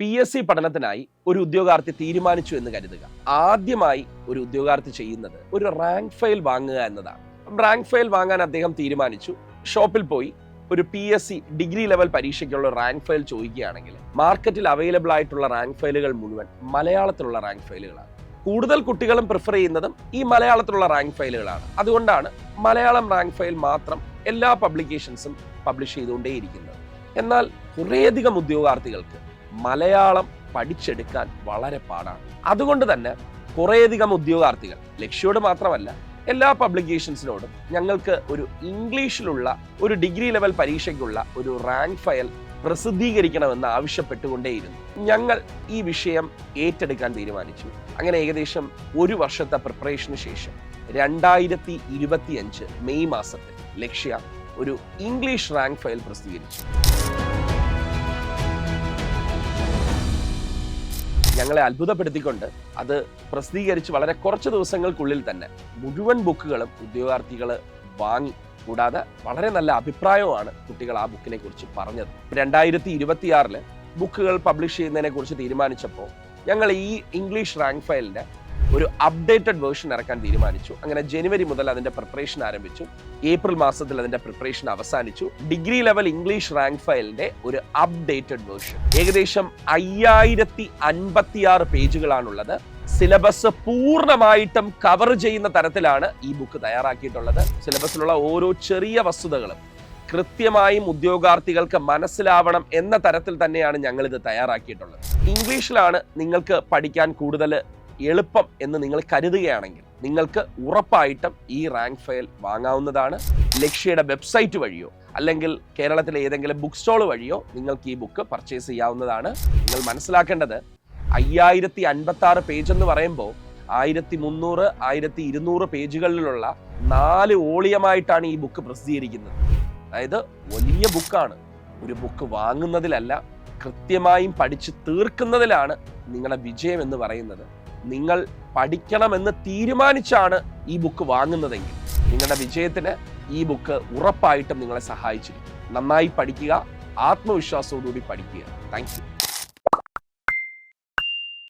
PSC പഠനത്തിനായി ഒരു ഉദ്യോഗാർത്ഥി തീരുമാനിച്ചു എന്ന് കരുതുക. ആദ്യമായി ഒരു ഉദ്യോഗാർത്ഥി ചെയ്യുന്നത് ഒരു റാങ്ക് ഫയൽ വാങ്ങുക എന്നതാണ്. റാങ്ക് ഫയൽ വാങ്ങാൻ അദ്ദേഹം തീരുമാനിച്ചു. ഷോപ്പിൽ പോയി ഒരു PSC ഡിഗ്രി ലെവൽ പരീക്ഷയ്ക്കുള്ള റാങ്ക് ഫയൽ ചോദിക്കുകയാണെങ്കിൽ മാർക്കറ്റിൽ അവൈലബിൾ ആയിട്ടുള്ള റാങ്ക് ഫയലുകൾ മുഴുവൻ മലയാളത്തിലുള്ള റാങ്ക് ഫയലുകളാണ്. കൂടുതൽ കുട്ടികളും പ്രിഫർ ചെയ്യുന്നതും ഈ മലയാളത്തിലുള്ള റാങ്ക് ഫയലുകളാണ്. അതുകൊണ്ടാണ് മലയാളം റാങ്ക് ഫയൽ മാത്രം എല്ലാ പബ്ലിക്കേഷൻസും പബ്ലിഷ് ചെയ്തുകൊണ്ടേയിരിക്കുന്നത്. എന്നാൽ കുറേയധികം ഉദ്യോഗാർത്ഥികൾക്ക് മലയാളം പഠിച്ചെടുക്കാൻ വളരെ പാടാണ്. അതുകൊണ്ട് തന്നെ കുറേയധികം ഉദ്യോഗാർത്ഥികൾ ലക്ഷ്യോട് മാത്രമല്ല എല്ലാ പബ്ലിക്കേഷൻസിനോടും ഞങ്ങൾക്ക് ഒരു ഇംഗ്ലീഷിലുള്ള ഒരു ഡിഗ്രി ലെവൽ പരീക്ഷയ്ക്കുള്ള ഒരു റാങ്ക് ഫയൽ പ്രസിദ്ധീകരിക്കണമെന്ന് ആവശ്യപ്പെട്ടുകൊണ്ടേയിരുന്നു. ഞങ്ങൾ ഈ വിഷയം ഏറ്റെടുക്കാൻ തീരുമാനിച്ചു. അങ്ങനെ ഏകദേശം ഒരു വർഷത്തെ പ്രിപ്പറേഷന് ശേഷം 2025 മെയ് മാസത്തിൽ ലക്ഷ്യ ഒരു ഇംഗ്ലീഷ് റാങ്ക് ഫയൽ പ്രസിദ്ധീകരിച്ചു. ഞങ്ങളെ അത്ഭുതപ്പെടുത്തിക്കൊണ്ട് അത് പ്രസിദ്ധീകരിച്ച് വളരെ കുറച്ച് ദിവസങ്ങൾക്കുള്ളിൽ തന്നെ മുഴുവൻ ബുക്കുകളും ഉദ്യോഗാർത്ഥികൾ വാങ്ങി. കൂടാതെ വളരെ നല്ല അഭിപ്രായമാണ് കുട്ടികൾ ആ ബുക്കിനെ കുറിച്ച് പറഞ്ഞത്. 2026 ബുക്കുകൾ പബ്ലിഷ് ചെയ്യുന്നതിനെ കുറിച്ച് തീരുമാനിച്ചപ്പോൾ ഞങ്ങൾ ഈ ഇംഗ്ലീഷ് റാങ്ക് ഫയലിന്റെ ഒരു അപ്ഡേറ്റഡ് വേർഷൻ ഇറക്കാൻ തീരുമാനിച്ചു. അങ്ങനെ ജനുവരി മുതൽ അതിന്റെ പ്രിപ്പറേഷൻ ആരംഭിച്ചു. ഏപ്രിൽ മാസത്തിൽ അതിന്റെ പ്രിപ്പറേഷൻ അവസാനിച്ചു. ഡിഗ്രി ലെവൽ ഇംഗ്ലീഷ് റാങ്ക് ഫയലിന്റെ ഒരു അപ്ഡേറ്റഡ് വേർഷൻ ഏകദേശം 5056 പേജുകളാണുള്ളത്. സിലബസ് പൂർണ്ണമായിട്ടും കവർ ചെയ്യുന്ന തരത്തിലാണ് ഈ ബുക്ക് തയ്യാറാക്കിയിട്ടുള്ളത്. സിലബസിലുള്ള ഓരോ ചെറിയ വസ്തുതകളും കൃത്യമായും ഉദ്യോഗാർത്ഥികൾക്ക് മനസ്സിലാവണം എന്ന തരത്തിൽ തന്നെയാണ് ഞങ്ങൾ ഇത് തയ്യാറാക്കിയിട്ടുള്ളത്. ഇംഗ്ലീഷിലാണ് നിങ്ങൾക്ക് പഠിക്കാൻ കൂടുതൽ എളുപ്പം എന്ന് നിങ്ങൾ കരുതുകയാണെങ്കിൽ നിങ്ങൾക്ക് ഉറപ്പായിട്ടും ഈ റാങ്ക് ഫയൽ വാങ്ങാവുന്നതാണ്. ലക്ഷ്യയുടെ വെബ്സൈറ്റ് വഴിയോ അല്ലെങ്കിൽ കേരളത്തിലെ ഏതെങ്കിലും ബുക്ക് സ്റ്റോൾ വഴിയോ നിങ്ങൾക്ക് ഈ ബുക്ക് പർച്ചേസ് ചെയ്യാവുന്നതാണ്. നിങ്ങൾ മനസ്സിലാക്കേണ്ടത് 5056 പേജ് എന്ന് പറയുമ്പോൾ 1300, 1200 പേജുകളിലുള്ള 4 വോളിയമായിട്ടാണ് ഈ ബുക്ക് പ്രസിദ്ധീകരിക്കുന്നത്. അതായത് വലിയ ബുക്കാണ്. ഒരു ബുക്ക് വാങ്ങുന്നതിലല്ല, കൃത്യമായും പഠിച്ച് തീർക്കുന്നതിലാണ് നിങ്ങളുടെ വിജയം എന്ന് പറയുന്നത്. നിങ്ങൾ പഠിക്കണമെന്ന് തീരുമാനിച്ചാണ് ഈ ബുക്ക് വാങ്ങുന്നതെങ്കിൽ നിങ്ങളുടെ വിജയത്തിന് ഈ ബുക്ക് ഉറപ്പായിട്ടും നിങ്ങളെ സഹായിച്ചിരിക്കും. നന്നായി പഠിക്കുക, ആത്മവിശ്വാസത്തോടുകൂടി പഠിക്കുക. Thank you.